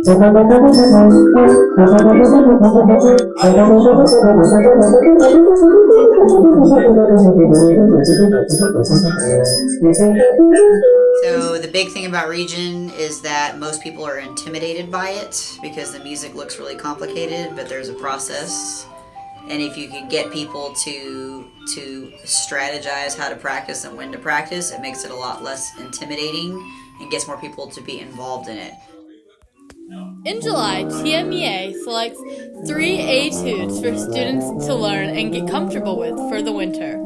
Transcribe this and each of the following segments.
So the big thing about Region is that most people are intimidated by it because the music looks really complicated, but there's a process. And if you can get people to strategize how to practice and when to practice, it makes it a lot less intimidating and gets more people to be involved in it. In July, TMEA selects 3 etudes for students to learn and get comfortable with for the winter.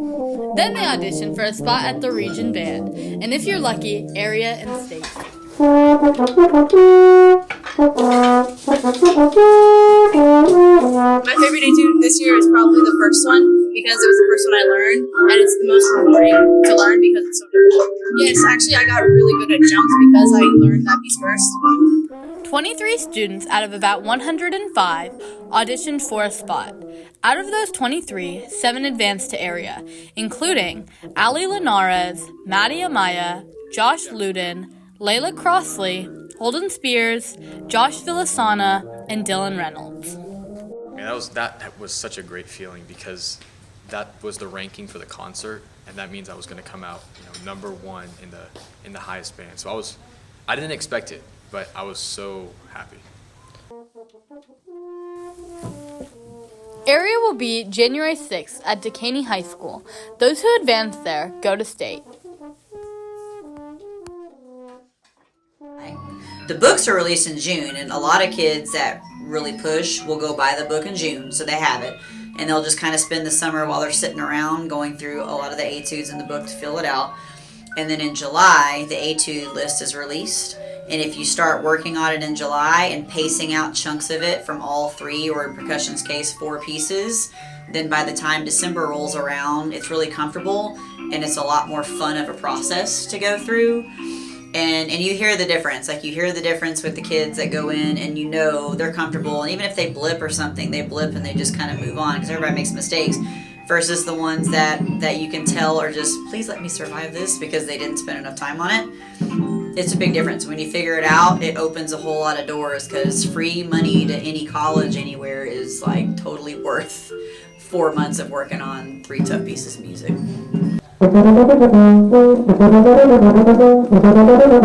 Then they audition for a spot at the Region Band, and if you're lucky, area and state. My favorite etude this year is probably the first one because it was the first one I learned, and it's the most rewarding to learn because it's so difficult. Yes, actually I got really good at jumps because I learned that piece first. 23 students out of about 105 auditioned for a spot. Out of those 23, 7 advanced to area, including Ali Linares, Maddie Amaya, Josh Luden, Layla Crossley, Holden Spears, Josh Villasana, and Dylan Reynolds. That was such a great feeling because that was the ranking for the concert, and that means I was going to come out, number 1 in the highest band. So I didn't expect it, but I was so happy. Area will be January 6th at Dekaney High School. Those who advance there go to state. The books are released in June, and a lot of kids that really push will go buy the book in June, so they have it. And they'll just kind of spend the summer while they're sitting around going through a lot of the etudes in the book to fill it out. And then in July, the etude list is released. And if you start working on it in July and pacing out chunks of it from all 3, or in percussion's case, 4 pieces, then by the time December rolls around, it's really comfortable and it's a lot more fun of a process to go through. And you hear the difference. Like, you hear the difference with the kids that go in and they're comfortable. And even if they blip or something, they blip and they just kind of move on because everybody makes mistakes. Versus the ones that you can tell are just, please let me survive this because they didn't spend enough time on it. It's a big difference. When you figure it out, it opens a whole lot of doors because free money to any college anywhere is like totally worth 4 months of working on 3 tough pieces of music.